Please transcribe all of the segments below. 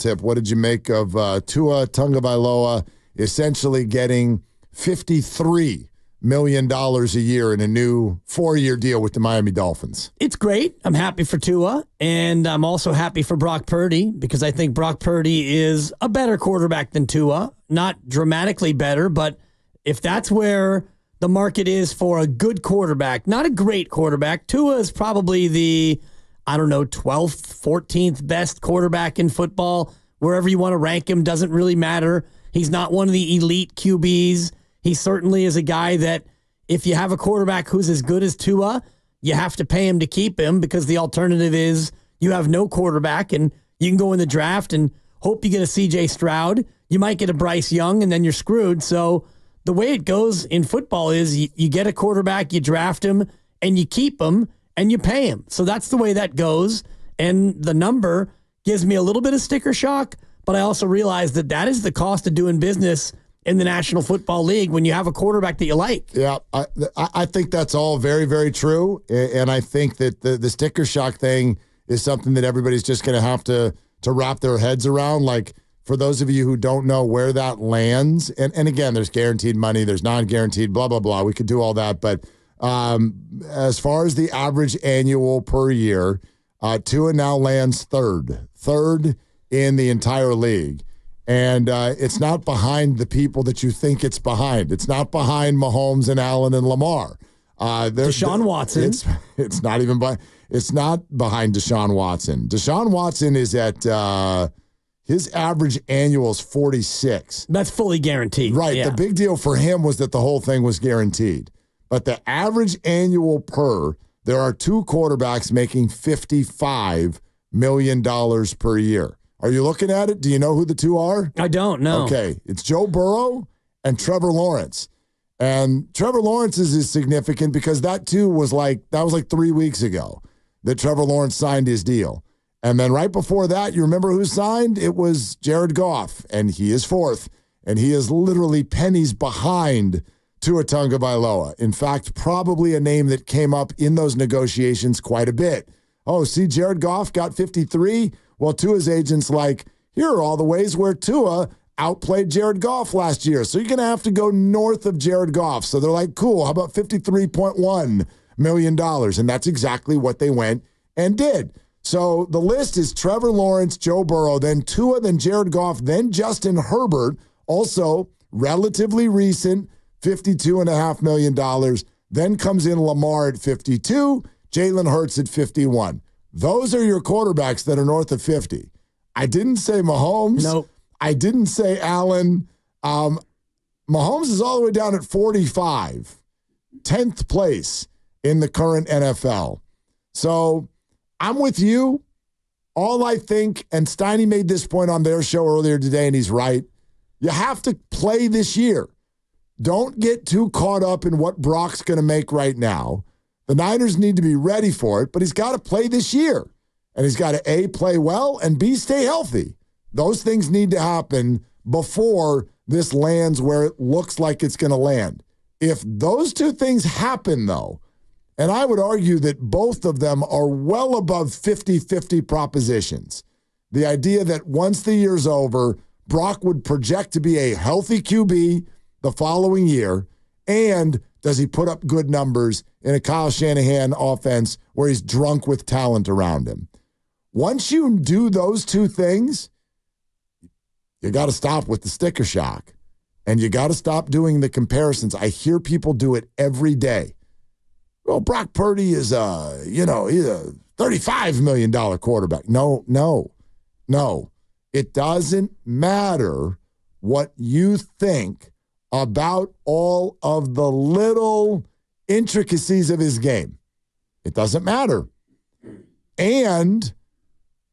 tip. What did you make of Tua Tagovailoa essentially getting $53 million a year in a new 4-year deal with the Miami Dolphins? It's great. I'm happy for Tua, and I'm also happy for Brock Purdy because I think Brock Purdy is a better quarterback than Tua. Not dramatically better, but if that's where the market is for a good quarterback, not a great quarterback, Tua is probably the, 12th, 14th best quarterback in football. Wherever you want to rank him doesn't really matter. He's not one of the elite QBs. He certainly is a guy that if you have a quarterback who's as good as Tua, you have to pay him to keep him because the alternative is you have no quarterback and you can go in the draft and hope you get a C.J. Stroud. You might get a Bryce Young and then you're screwed. So the way it goes in football is you get a quarterback, you draft him, and you keep him, and you pay him. So that's the way that goes. And the number gives me a little bit of sticker shock, but I also realize that that is the cost of doing business in the National Football League when you have a quarterback that you like. Yeah, I think that's all very, very true. And I think that the sticker shock thing is something that everybody's just going to have to wrap their heads around. Like, for those of you who don't know where that lands, and again, there's guaranteed money, there's non-guaranteed, blah, blah, blah. We could do all that. But as far as the average annual per year, Tua now lands third in the entire league. And it's not behind the people that you think it's behind. It's not behind Mahomes and Allen and Lamar. Deshaun Watson. It's not even it's not behind Deshaun Watson. Deshaun Watson is at his average annual is 46. That's fully guaranteed. Right. Yeah. The big deal for him was that the whole thing was guaranteed. But the average annual there are two quarterbacks making $55 million per year. Are you looking at it? Do you know who the two are? I don't know. Okay. It's Joe Burrow and Trevor Lawrence. And Trevor Lawrence's is significant because that was like 3 weeks ago that Trevor Lawrence signed his deal. And then right before that, you remember who signed? It was Jared Goff, and he is fourth. And he is literally pennies behind Tua Tagovailoa. In fact, probably a name that came up in those negotiations quite a bit. Oh, see, Jared Goff got 53? Well, Tua's agent's like, here are all the ways where Tua outplayed Jared Goff last year. So you're going to have to go north of Jared Goff. So they're like, cool, how about $53.1 million? And that's exactly what they went and did. So the list is Trevor Lawrence, Joe Burrow, then Tua, then Jared Goff, then Justin Herbert, also relatively recent, $52.5 million. Then comes in Lamar at 52, Jalen Hurts at 51. Those are your quarterbacks that are north of 50. I didn't say Mahomes. Nope. I didn't say Allen. Mahomes is all the way down at 45, 10th place in the current NFL. So I'm with you. All I think, and Steiny made this point on their show earlier today, and he's right, you have to play this year. Don't get too caught up in what Brock's going to make right now. The Niners need to be ready for it, but he's got to play this year. And he's got to, A, play well, and B, stay healthy. Those things need to happen before this lands where it looks like it's going to land. If those two things happen, though, and I would argue that both of them are well above 50-50 propositions, the idea that once the year's over, Brock would project to be a healthy QB the following year, and does he put up good numbers in a Kyle Shanahan offense where he's drunk with talent around him? Once you do those two things, you got to stop with the sticker shock, and you got to stop doing the comparisons. I hear people do it every day. Well, Brock Purdy is he's a $35 million quarterback. No. It doesn't matter what you think about all of the little intricacies of his game. It doesn't matter. And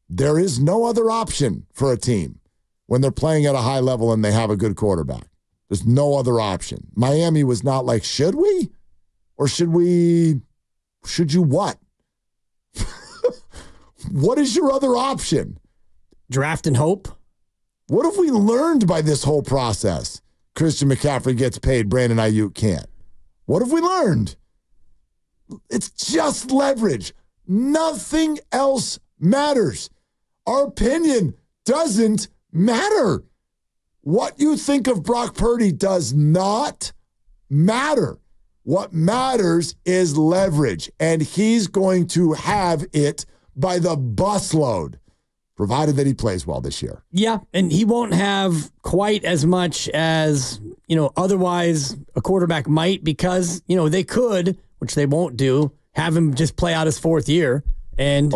there is no other option for a team when they're playing at a high level and they have a good quarterback. There's no other option. Miami was not like, should we? Or should you what? What is your other option? Draft and hope. What have we learned by this whole process? Christian McCaffrey gets paid, Brandon Ayuk can't. What have we learned? It's just leverage. Nothing else matters. Our opinion doesn't matter. What you think of Brock Purdy does not matter. What matters is leverage, and he's going to have it by the busload, provided that he plays well this year. Yeah, and he won't have quite as much as, otherwise a quarterback might, because, they could, which they won't do, have him just play out his fourth year. And,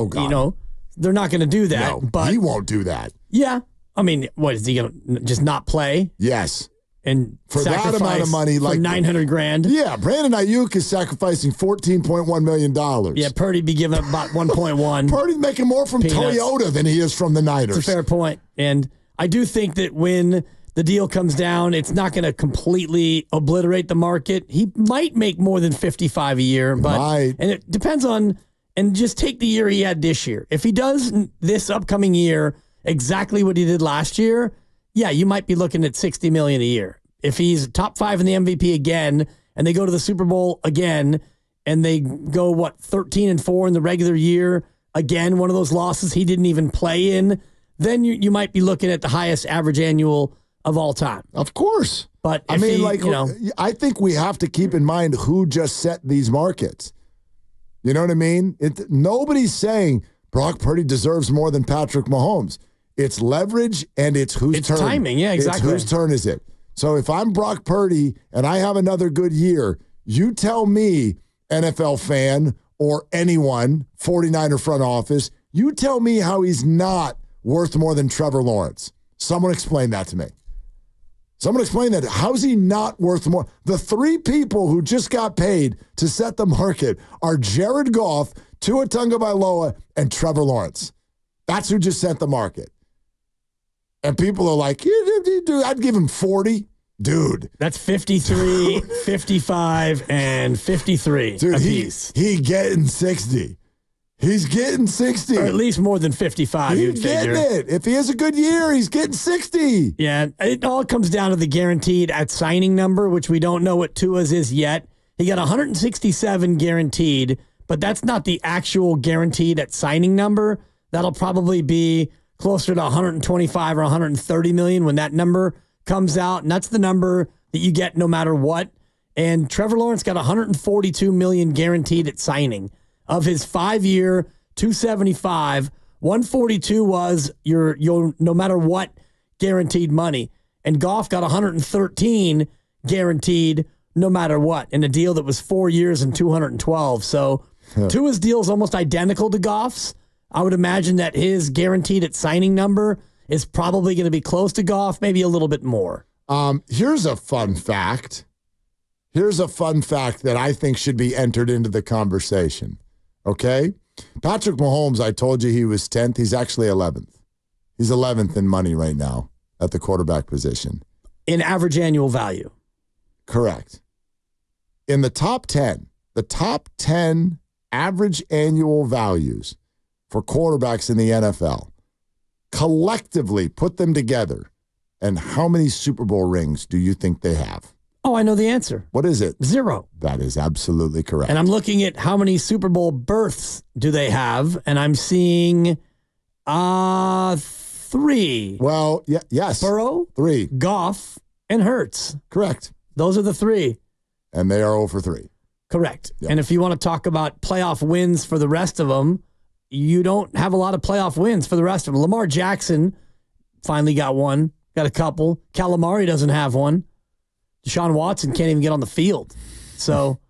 they're not going to do that. No, but he won't do that. Yeah. I mean, what, is he going to just not play? Yes. And for that amount of money, like $900,000. Yeah, Brandon Ayuk is sacrificing $14.1 million. Yeah, Purdy be giving up about 1.1. Purdy's making more from Toyota than he is from the Niners. It's a fair point. And I do think that when the deal comes down, it's not going to completely obliterate the market. He might make more than $55 a year, and it depends on, and just take the year he had this year. If he does this upcoming year exactly what he did last year, yeah, you might be looking at $60 million a year. If he's top 5 in the MVP again, and they go to the Super Bowl again, and they go 13-4 in the regular year, again, one of those losses he didn't even play in, then you might be looking at the highest average annual of all time. Of course. But I think we have to keep in mind who just set these markets. You know what I mean? Nobody's saying Brock Purdy deserves more than Patrick Mahomes. It's leverage and it's whose turn. It's timing, yeah, exactly. It's whose turn is it? So if I'm Brock Purdy and I have another good year, you tell me, NFL fan or anyone, 49er front office, you tell me how he's not worth more than Trevor Lawrence. Someone explain that to me. Someone explain that. How's he not worth more? The 3 people who just got paid to set the market are Jared Goff, Tua Tagovailoa, and Trevor Lawrence. That's who just set the market. And people are like, dude, I'd give him 40. Dude. That's 53, 55, and 53 dude, apiece. He getting 60. He's getting 60. Or at least more than 55, you'd figure. He's getting it. If he has a good year, he's getting 60. Yeah, it all comes down to the guaranteed at signing number, which we don't know what Tua's is yet. He got 167 guaranteed, but that's not the actual guaranteed at signing number. That'll probably be closer to 125 or 130 million when that number comes out, and that's the number that you get no matter what. And Trevor Lawrence got 142 million guaranteed at signing. Of his 5-year, 275, 142 was your no matter what guaranteed money. And Goff got 113 guaranteed no matter what in a deal that was 4 years and 212. So Tua's deal is almost identical to Goff's. I would imagine that his guaranteed at signing number is probably going to be close to Goff, maybe a little bit more. Here's a fun fact. Here's a fun fact that I think should be entered into the conversation. Okay? Patrick Mahomes, I told you he was 10th. He's actually 11th. He's 11th in money right now at the quarterback position. In average annual value. Correct. In the top 10 average annual values for quarterbacks in the NFL, collectively put them together, and how many Super Bowl rings do you think they have? Oh, I know the answer. What is it? 0. That is absolutely correct. And I'm looking at how many Super Bowl berths do they have, and I'm seeing 3. Well, yes. Burrow, 3. Goff, and Hurts. Correct. Those are the 3. And they are 0 for 3. Correct. Yep. And if you want to talk about playoff wins for the rest of them, you don't have a lot of playoff wins for the rest of them. Lamar Jackson finally got one, got a couple. Calamari doesn't have one. Deshaun Watson can't even get on the field. So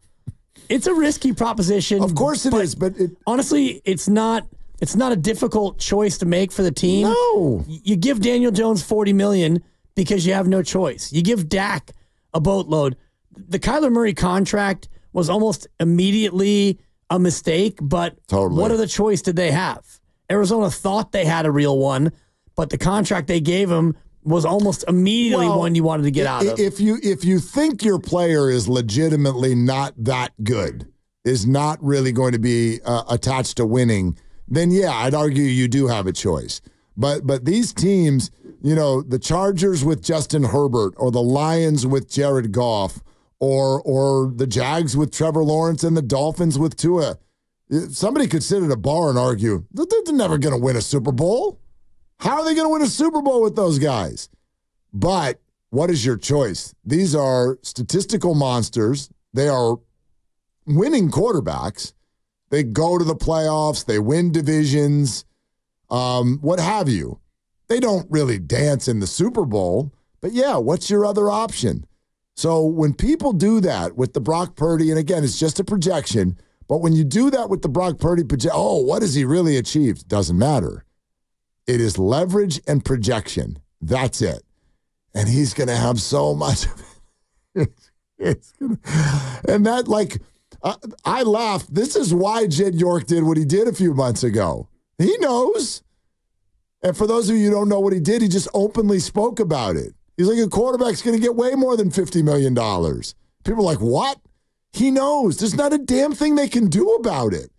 it's a risky proposition. Of course it is, but honestly, it's not a difficult choice to make for the team. No. You give Daniel Jones $40 million because you have no choice. You give Dak a boatload. The Kyler Murray contract was almost immediately a mistake, but totally. What other choice did they have? Arizona thought they had a real one, but the contract they gave him was almost immediately one you wanted to get out of. If you think your player is legitimately not that good, is not really going to be attached to winning, then yeah, I'd argue you do have a choice. But these teams, the Chargers with Justin Herbert, or the Lions with Jared Goff, or the Jags with Trevor Lawrence, and the Dolphins with Tua, somebody could sit at a bar and argue they're never going to win a Super Bowl. How are they going to win a Super Bowl with those guys? But what is your choice? These are statistical monsters. They are winning quarterbacks. They go to the playoffs. They win divisions, what have you. They don't really dance in the Super Bowl. But, yeah, what's your other option? So when people do that with the Brock Purdy, and again, it's just a projection, but when you do that with the Brock Purdy what has he really achieved? Doesn't matter. It is leverage and projection. That's it. And he's going to have so much of it. And that, like, I laughed. This is why Jed York did what he did a few months ago. He knows. And for those of you who don't know what he did, he just openly spoke about it. He's like, a quarterback's going to get way more than $50 million. People are like, what? He knows. There's not a damn thing they can do about it.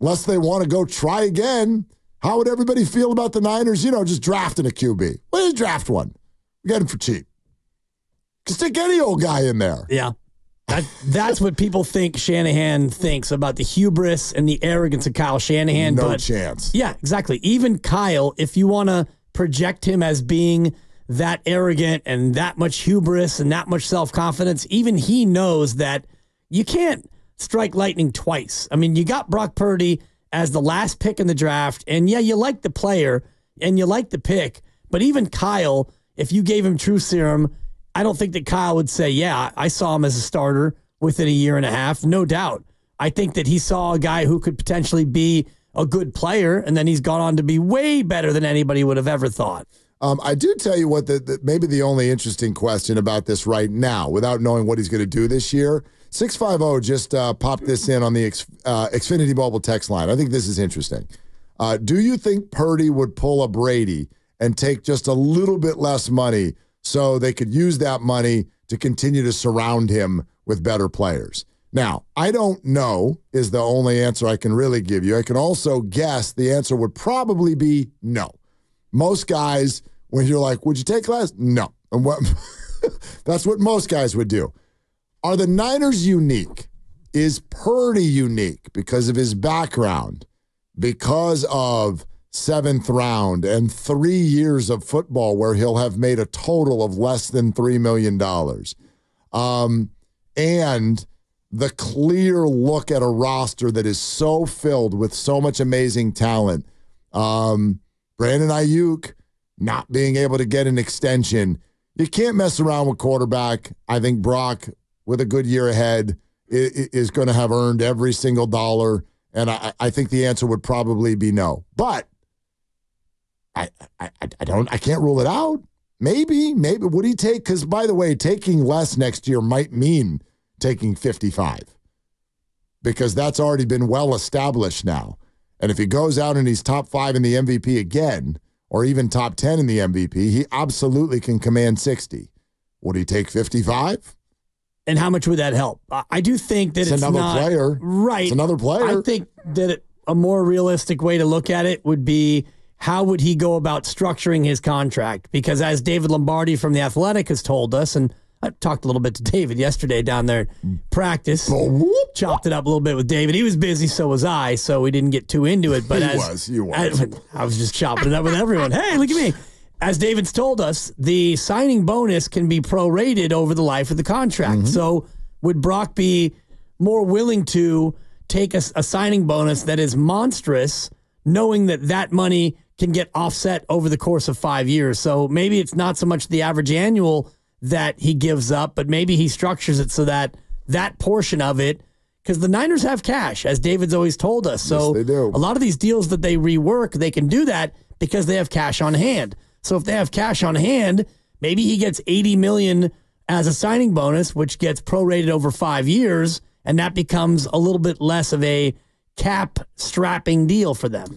Unless they want to go try again. How would everybody feel about the Niners, just drafting a QB? Well, just draft one. We got him for cheap. Just stick any old guy in there. Yeah. That's what people think Shanahan thinks about the hubris and the arrogance of Kyle Shanahan. No chance. Yeah, exactly. Even Kyle, if you want to project him as being that arrogant and that much hubris and that much self-confidence, even he knows that you can't strike lightning twice. I mean, you got Brock Purdy as the last pick in the draft, and yeah, you like the player and you like the pick, but even Kyle, if you gave him true serum, I don't think that Kyle would say, yeah, I saw him as a starter within a year and a half. No doubt. I think that he saw a guy who could potentially be a good player, and then he's gone on to be way better than anybody would have ever thought. I do tell you what, maybe the only interesting question about this right now, without knowing what he's going to do this year, 650 just popped this in on the Xfinity Mobile text line. I think this is interesting. Do you think Purdy would pull a Brady and take just a little bit less money so they could use that money to continue to surround him with better players? Now, I don't know is the only answer I can really give you. I can also guess the answer would probably be no. Most guys, when you're like, would you take less? No. And that's what most guys would do. Are the Niners unique? Is Purdy unique because of his background, because of 7th round and 3 years of football where he'll have made a total of less than $3 million? And the clear look at a roster that is so filled with so much amazing talent. Brandon Ayuk not being able to get an extension. You can't mess around with quarterback. I think Brock, with a good year ahead, is going to have earned every single dollar. And I think the answer would probably be no. But I can't rule it out. Maybe would he take? Because by the way, taking less next year might mean taking 55, because that's already been well established now. And if he goes out and he's top 5 in the MVP again, or even top 10 in the MVP, he absolutely can command 60. Would he take 55? And how much would that help? I do think that it's another not, player. Right. It's another player. I think that a more realistic way to look at it would be, how would he go about structuring his contract? Because as David Lombardi from The Athletic has told us, and I talked a little bit to David yesterday down there at practice, chopped it up a little bit with David. He was busy, so was I, so we didn't get too into it. But you was. I was just chopping it up with everyone. Hey, look at me. As David's told us, the signing bonus can be prorated over the life of the contract. Mm-hmm. So would Brock be more willing to take a signing bonus that is monstrous, knowing that money can get offset over the course of 5 years? So maybe it's not so much the average annual that he gives up, but maybe he structures it so that portion of it, because the Niners have cash, as David's always told us. So yes, they do. A lot of these deals that they rework, they can do that because they have cash on hand. So if they have cash on hand, maybe he gets $80 million as a signing bonus, which gets prorated over 5 years, and that becomes a little bit less of a cap strapping deal for them.